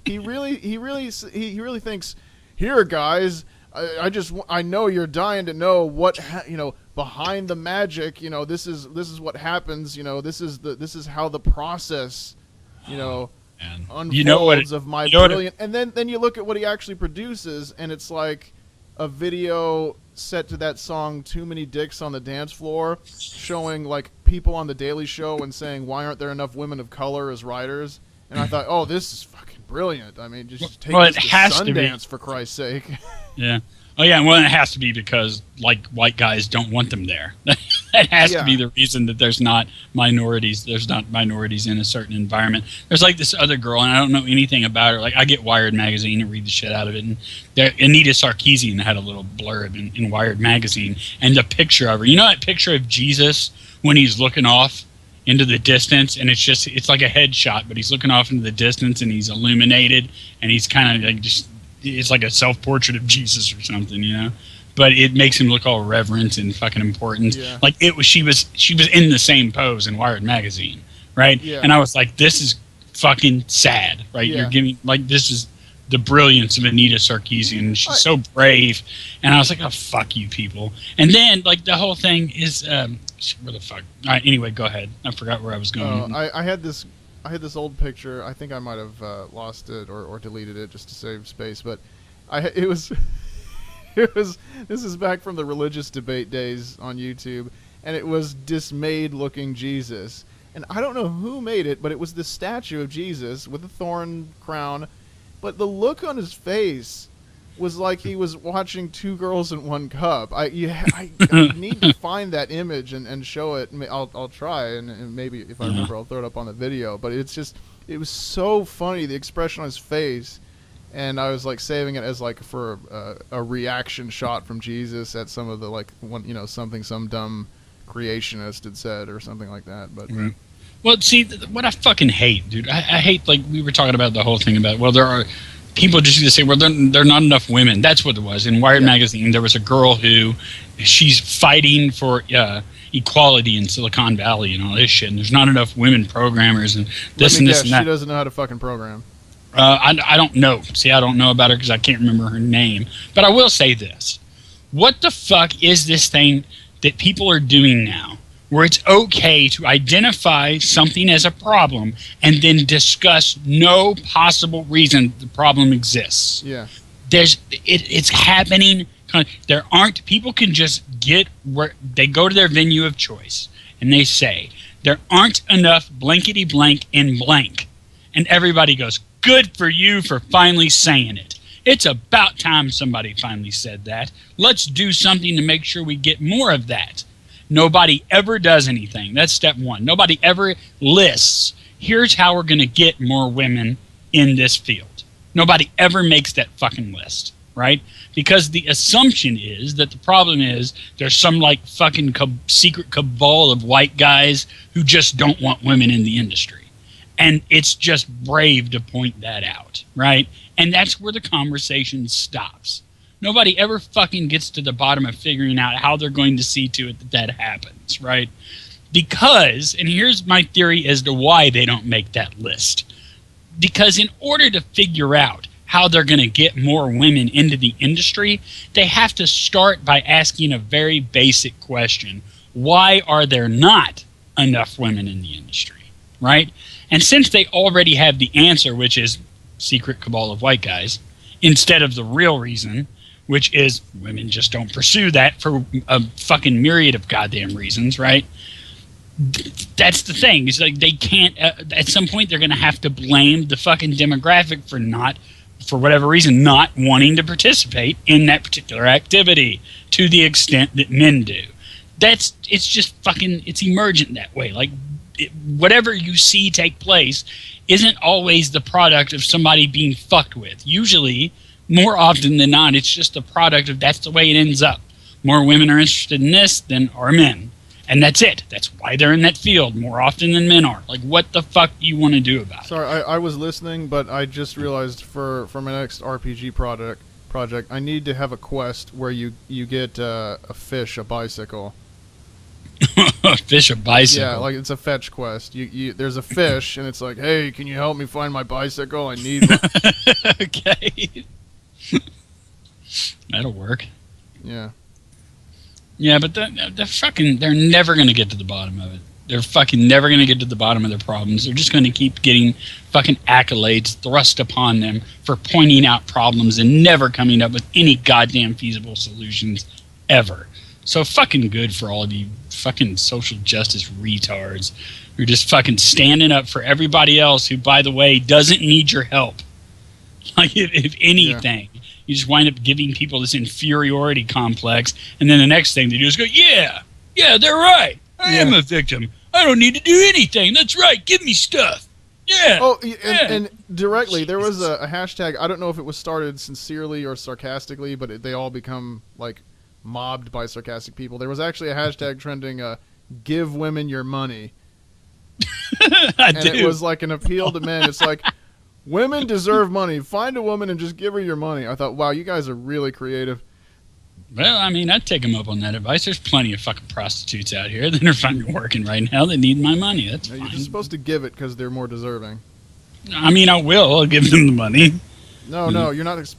he really thinks, here guys, I know you're dying to know what behind the magic. This is what happens. This is how the process you know And unfolds of my brilliant. And then you look at what he actually produces, and it's like a video set to that song "Too Many Dicks on the Dance Floor," showing like people on the Daily Show and saying, "Why aren't there enough women of color as writers?" And I thought, "Oh, this is fucking brilliant." I mean, just take this to Sundance for Christ's sake. Yeah. Oh yeah, well, it has to be because like white guys don't want them there. That has to be the reason that there's not minorities. There's not minorities in a certain environment. There's like this other girl, and I don't know anything about her. Like I get Wired magazine and read the shit out of it. And Anita Sarkeesian had a little blurb in Wired magazine, and the picture of her. You know that picture of Jesus when he's looking off into the distance, and it's like a headshot, but he's looking off into the distance, and he's illuminated, and he's kind of like just. It's like a self-portrait of Jesus or something, but it makes him look all reverent and fucking important. Yeah. Like she was in the same pose in Wired magazine, right? Yeah. And I was like, this is fucking sad, right? Yeah. You're giving like this is the brilliance of Anita Sarkeesian. She's so brave, and I was like, oh fuck you people. And then like the whole thing is where the fuck? All right, anyway, go ahead. I forgot where I was going. I had this old picture. I think I might have lost it or deleted it just to save space. But it was this is back from the religious debate days on YouTube, and it was dismayed looking Jesus. And I don't know who made it, but it was the statue of Jesus with a thorn crown. But the look on his face was like he was watching Two Girls in One Cup. I need to find that image and show it. I'll try, and maybe if I remember, I'll throw it up on the video. But it was so funny, the expression on his face, and I was like saving it as like for a reaction shot from Jesus at some of the like something some dumb creationist had said or something like that. But well, see, what I fucking hate, dude, I hate, like we were talking about the whole thing about, well, there are people just used to say, well, there are not enough women. That's what it was. In Wired magazine, there was a girl who she's fighting for equality in Silicon Valley and all this shit, and there's not enough women programmers and this and this and that. She doesn't know how to fucking program. I don't know. See, I don't know about her because I can't remember her name. But I will say this. What the fuck is this thing that people are doing now where it's okay to identify something as a problem and then discuss no possible reason the problem exists? Yeah. It's happening. There aren't, people can just get where they go to their venue of choice and they say, there aren't enough blankety blank in blank. And everybody goes, good for you for finally saying it. It's about time somebody finally said that. Let's do something to make sure we get more of that. Nobody ever does anything. That's step one. Nobody ever lists, here's how we're going to get more women in this field. Nobody ever makes that fucking list, right? Because the assumption is that the problem is there's some like fucking secret cabal of white guys who just don't want women in the industry. And it's just brave to point that out, right? And that's where the conversation stops. Nobody ever fucking gets to the bottom of figuring out how they're going to see to it that that happens, right? Because, and here's my theory as to why they don't make that list. Because in order to figure out how they're going to get more women into the industry, they have to start by asking a very basic question. Why are there not enough women in the industry, right? And since they already have the answer, which is secret cabal of white guys, instead of the real reason, which is women just don't pursue that for a fucking myriad of goddamn reasons, right? That's the thing. It's like they can't, at some point they're going to have to blame the fucking demographic for whatever reason, not wanting to participate in that particular activity to the extent that men do. It's just fucking, it's emergent that way. Like, whatever you see take place isn't always the product of somebody being fucked with. Usually, more often than not, it's just the product of that's the way it ends up. More women are interested in this than are men. And that's it. That's why they're in that field more often than men are. Like, what the fuck do you want to do about it? Sorry, I was listening, but I just realized for my next RPG project, I need to have a quest where you get a fish, a bicycle. Fish a bicycle. Yeah, like it's a fetch quest. There's a fish, and it's like, hey, can you help me find my bicycle? I need one. Okay. That'll work. Yeah. Yeah, but they're never going to get to the bottom of it. They're fucking never going to get to the bottom of their problems. They're just going to keep getting fucking accolades thrust upon them for pointing out problems and never coming up with any goddamn feasible solutions ever. So fucking good for all of you fucking social justice retards who are just fucking standing up for everybody else who, by the way, doesn't need your help. Like, if anything, you just wind up giving people this inferiority complex, and then the next thing they do is go, yeah, they're right. I am a victim. I don't need to do anything. That's right. Give me stuff. Yeah. Oh, and directly, there was a hashtag. I don't know if it was started sincerely or sarcastically, but they all become, like, mobbed by sarcastic people. There was actually a hashtag trending, give women your money. It was like an appeal to men. It's like, women deserve money. Find a woman and just give her your money. I thought, wow, you guys are really creative. Well, I mean, I'd take them up on that advice. There's plenty of fucking prostitutes out here that are fucking working right now that need my money. That's fine. You're just supposed to give it because they're more deserving. I mean, I will. I'll give them the money. No, you're not.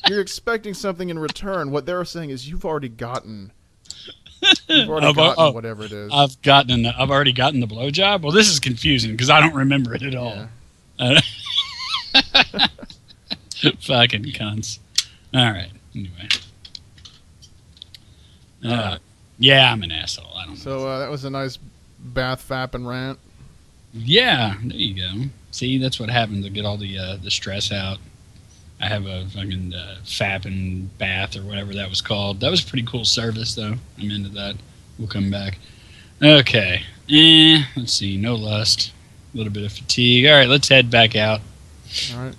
You're expecting something in return. What they're saying is you've already gotten. You've already gotten whatever it is. I've already gotten the blowjob. Well, this is confusing because I don't remember it at all. Yeah. Fucking cunts. All right. Anyway. Yeah, I'm an asshole. I don't know. So that was a nice bath fapping rant. Yeah, there you go. See, that's what happens to get all the stress out. I have a fucking fapping bath or whatever that was called. That was a pretty cool service, though. I'm into that. We'll come back. Okay. Let's see. No lust. A little bit of fatigue. All right, let's head back out. All right.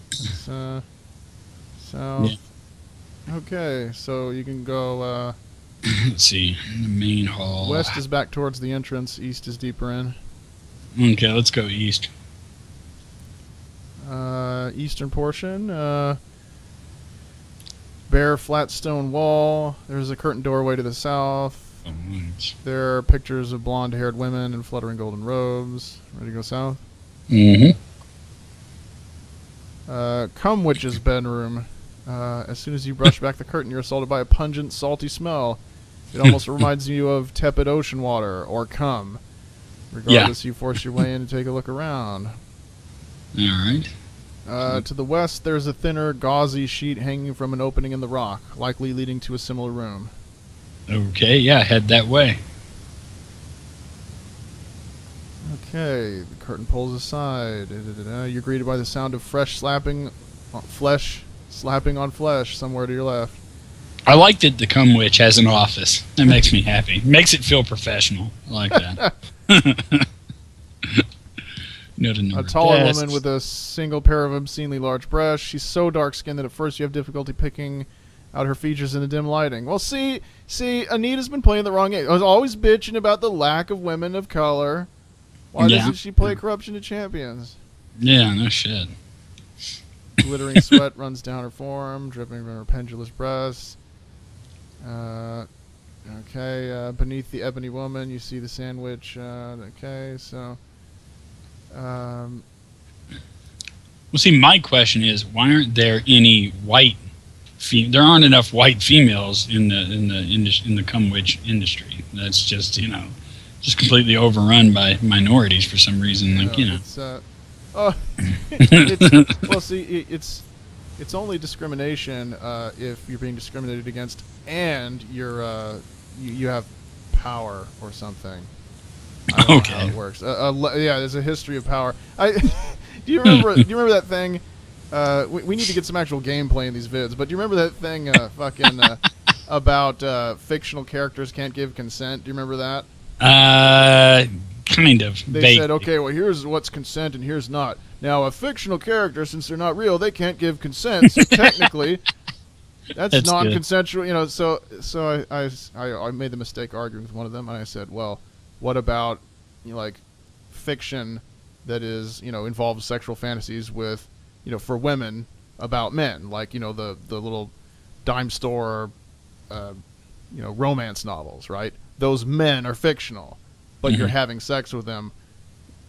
South. Yeah. Okay, so you can go. Let's see. The main hall. West is back towards the entrance. East is deeper in. Okay, let's go east. Eastern portion. Bare flat stone wall. There's a curtained doorway to the south. Oh, nice. There are pictures of blonde-haired women in fluttering golden robes. Ready to go south? Mm-hmm. Cum Witch's bedroom. As soon as you brush back the curtain, you're assaulted by a pungent, salty smell. It almost reminds you of tepid ocean water or cum. Regardless, you force your way in to take a look around. All right. To the west, there's a thinner, gauzy sheet hanging from an opening in the rock, likely leading to a similar room. Okay, yeah, head that way. Okay, the curtain pulls aside. You're greeted by the sound of flesh slapping on flesh somewhere to your left. I like that the Cum Witch has an office. That makes me happy. Makes it feel professional. I like that. A taller woman with a single pair of obscenely large breasts. She's so dark-skinned that at first you have difficulty picking out her features in the dim lighting. Well, see, Anita's been playing the wrong game. I was always bitching about the lack of women of color. Why doesn't she play Corruption to Champions? Yeah, no shit. Glittering sweat runs down her forearm, dripping from her pendulous breasts. Beneath the ebony woman, you see the sandwich. Well, see, my question is, why aren't there any white? There aren't enough white females in the Cum Witch industry. That's just just completely overrun by minorities for some reason. It's only discrimination if you're being discriminated against and you have power or something. I don't know how it works. There's a history of power. Do you remember that thing? We need to get some actual gameplay in these vids. But do you remember that thing about fictional characters can't give consent? Do you remember that? Kind of. They said, okay, well, here's what's consent and here's not. Now, a fictional character, since they're not real, they can't give consent. So technically, that's non-consensual. So I made the mistake arguing with one of them, and I said, well, what about fiction that is involves sexual fantasies with for women about men, like the little dime store romance novels, right? those men are fictional, but you're having sex with them,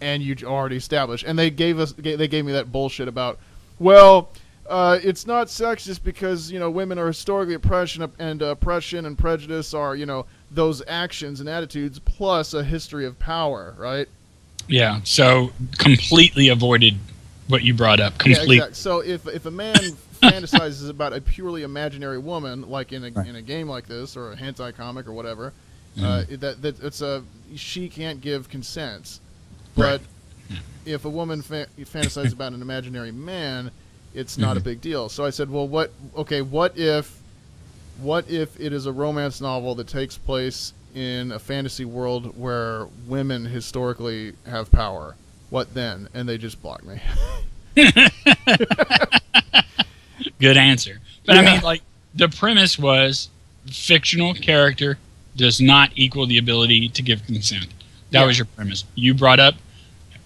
and you already established. And they gave me that bullshit about, well, it's not sexist because women are historically oppression and prejudice are those actions and attitudes plus a history of power, right? Yeah. So completely avoided what you brought up. Completely. Yeah, exactly. So if a man fantasizes about a purely imaginary woman, like in a game like this or a hentai comic or whatever, she can't give consent. But if a woman fantasizes about an imaginary man, it's not a big deal. So I said, well, what if it is a romance novel that takes place in a fantasy world where women historically have power? What then? And they just blocked me. Good answer. But I mean, like, the premise was fictional character does not equal the ability to give consent. That was your premise. You brought up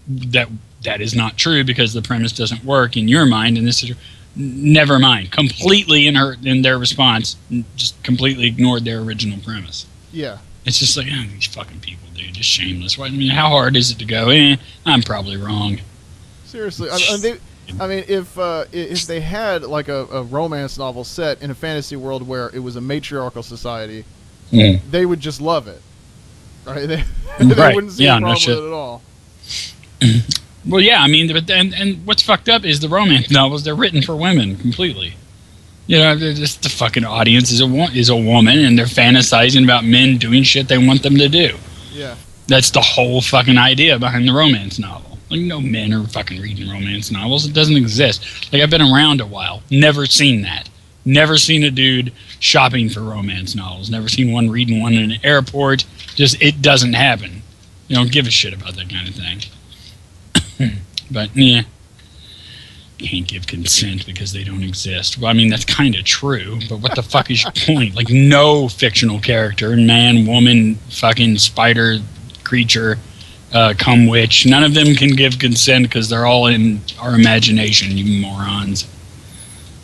that is not true because the premise doesn't work in your mind, and this is never mind. Completely in their response, just completely ignored their original premise. Yeah. It's just like, these fucking people, dude, just shameless. I mean, how hard is it to go? I'm probably wrong. Seriously, if they had like a romance novel set in a fantasy world where it was a matriarchal society, they would just love it, right? They wouldn't see a problem with it at all. Well, yeah, I mean, but and what's fucked up is the romance novels. They're written for women completely. They're just the fucking audience is a woman, and they're fantasizing about men doing shit they want them to do. Yeah, that's the whole fucking idea behind the romance novel. Like, no men are fucking reading romance novels. It doesn't exist. Like, I've been around a while, never seen that. Never seen a dude shopping for romance novels. Never seen one reading one in an airport. Just, it doesn't happen. You don't give a shit about that kind of thing. But, yeah. Can't give consent because they don't exist. Well, I mean, that's kind of true, but what the fuck is your point? Like, no fictional character, man, woman, fucking spider, creature, cum witch, none of them can give consent because they're all in our imagination, you morons.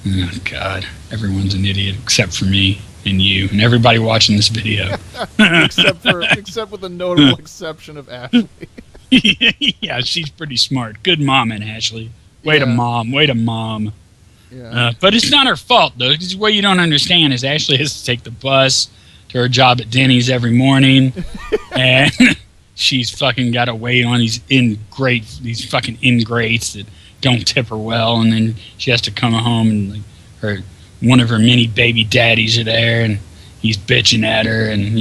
Oh, God. Everyone's an idiot except for me and you and everybody watching this video. except with the notable exception of Ashley. Yeah, she's pretty smart. Good mom, and Ashley. Way to mom. Yeah. But it's not her fault, though. What you don't understand is Ashley has to take the bus to her job at Denny's every morning, and she's fucking got to wait on these fucking ingrates that don't tip her well, and then she has to come home and like one of her many baby daddies are there, and he's bitching at her, and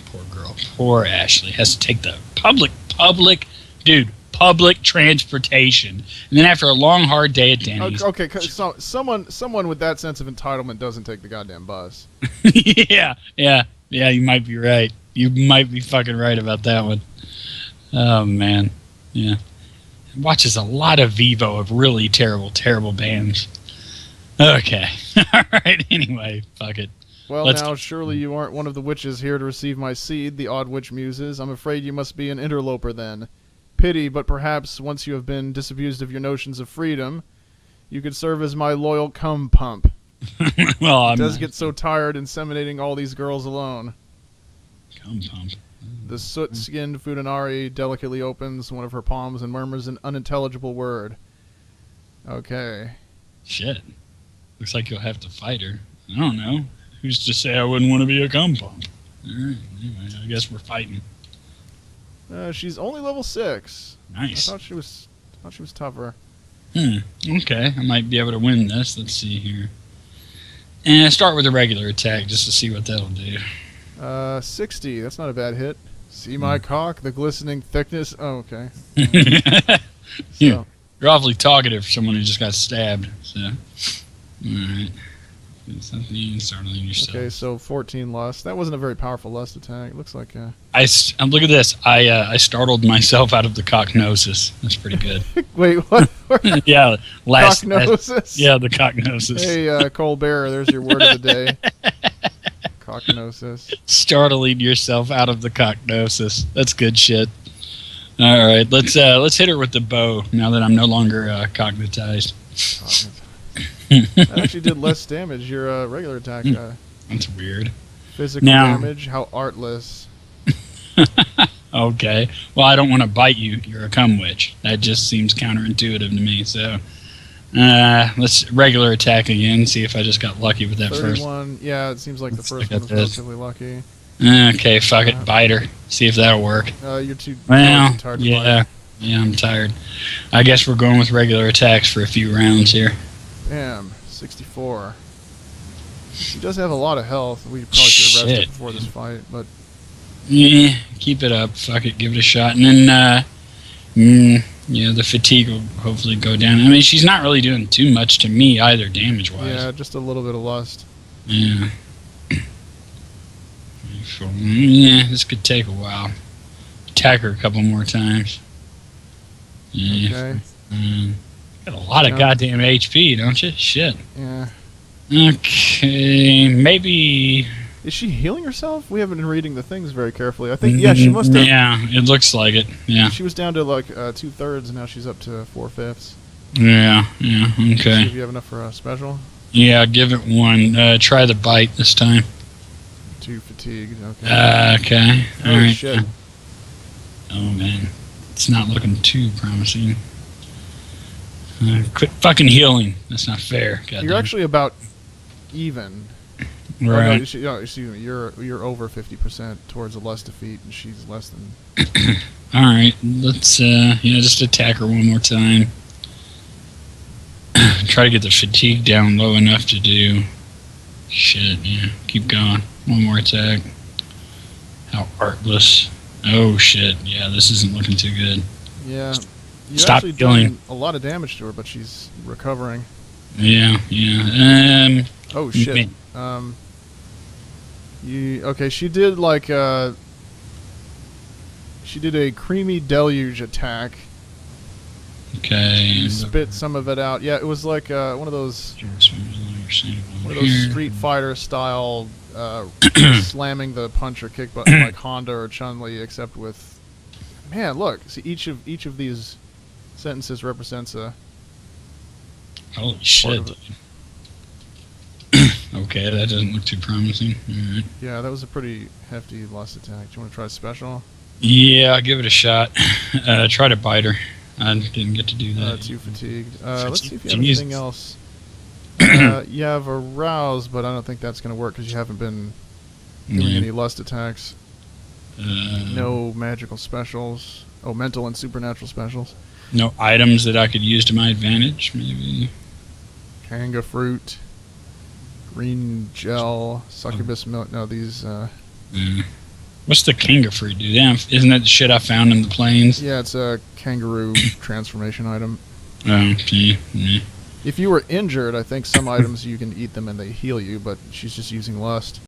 poor girl, poor Ashley has to take the public transportation, and then after a long hard day at Denny's. Okay, so someone with that sense of entitlement doesn't take the goddamn bus. Yeah, you might be right. You might be fucking right about that one. Oh man, yeah. Watches a lot of Vivo of really terrible bands. Okay, all right. Anyway, fuck it. Well, now surely you aren't one of the witches here to receive my seed, the odd witch muses. I'm afraid you must be an interloper then. Pity, but perhaps once you have been disabused of your notions of freedom, you could serve as my loyal cum pump. Well, it does get so tired inseminating all these girls alone. Cum pump. The soot-skinned Fudanari delicately opens one of her palms and murmurs an unintelligible word. Okay. Shit. Looks like you'll have to fight her. I don't know. Who's to say I wouldn't want to be a cum pump? Alright, anyway, I guess we're fighting. She's only level 6. Nice. I thought she was tougher. Okay, I might be able to win this. Let's see here. And start with a regular attack just to see what that'll do. 60. That's not a bad hit. See my cock, the glistening thickness. Oh, okay. Yeah. You're awfully talkative for someone who just got stabbed. So, all right. Something startling yourself. Okay, so 14 lust. That wasn't a very powerful lust attack. It looks like. Look at this. I startled myself out of the cocknosis. That's pretty good. Wait, what? Yeah, cocknosis. Yeah, the cocknosis. Hey, Colbert, there's your word of the day. Cocknosis. Startling yourself out of the cocknosis. That's good shit. All right, let's hit her with the bow now that I'm no longer cognitized. That actually did less damage. Your regular attack. That's weird. Physical Now- damage? How artless. Okay. Well, I don't want to bite you. You're a cum witch. That just seems counterintuitive to me. So, let's regular attack again. See if I just got lucky with that first. 31. Yeah, it seems like the Let's first look one at was this. relatively lucky. Okay, fuck it. Bite her. See if that'll work. You're too Well, tired to yeah. Yeah, I'm tired. I guess we're going with regular attacks for a few rounds here. bite. Damn, 64. She does have a lot of health. We probably should have rested Shit. before this fight, but Yeah, keep it up. Fuck it. Give it a shot. And then, yeah, the fatigue will hopefully go down. I mean, she's not really doing too much to me either, damage-wise. yeah, just a little bit of lust. Yeah. Yeah, this could take a while. Attack her a couple more times. Yeah. Okay. Got a lot of Yeah. goddamn HP, don't you? Shit. Yeah. Okay, maybe. Is she healing herself? We haven't been reading the things very carefully. I think, yeah, she must have. Yeah, it looks like it. Yeah. She was down to like 2/3, and now she's up to 4/5. Yeah, yeah, See okay. if you have enough for a special. Yeah, give it one. Try the bite this time. Too fatigued. Okay. Okay. Oh, Alright. shit. Oh, man. It's not looking too promising. Quit fucking healing. That's not fair. You're Goddamn. actually about even. Oh, no, Right. excuse me. You're over 50% towards a lust defeat, and she's less than. Alright. Let's, just attack her one more time. Try to get the fatigue down low enough to do. Shit, yeah. Keep going. One more attack. How artless. Oh, shit. Yeah, this isn't looking too good. Yeah. You're Stop actually healing. doing a lot of damage to her, but she's recovering. Yeah, yeah. Oh shit. Man. Okay? She did like she did a creamy deluge attack. Okay. You spit some of it out. Yeah, it was like one of those Street Fighter style slamming the punch or kick button like Honda or Chun-Li, except with man. Look, see each of these sentences represents a. Holy part shit. of it. Okay, that doesn't look too promising. Alright. Yeah, that was a pretty hefty lust attack. Do you want to try special? Yeah, I'll give it a shot. Try to bite her. I didn't get to do that. Too fatigued. Let's see if you have Jesus. anything else. You have arouse, but I don't think that's going to work because you haven't been doing Yeah. any lust attacks. Uh, No magical specials. Oh, mental and supernatural specials. No items that I could use to my advantage, maybe. Kanga fruit, green gel, succubus milk. No, these. Yeah. What's the kangaroo fruit do? Damn, isn't that the shit I found in the plains? Yeah, it's a kangaroo transformation item. Oh, okay. Yeah. If you were injured, I think some items you can eat them and they heal you, but she's just using lust.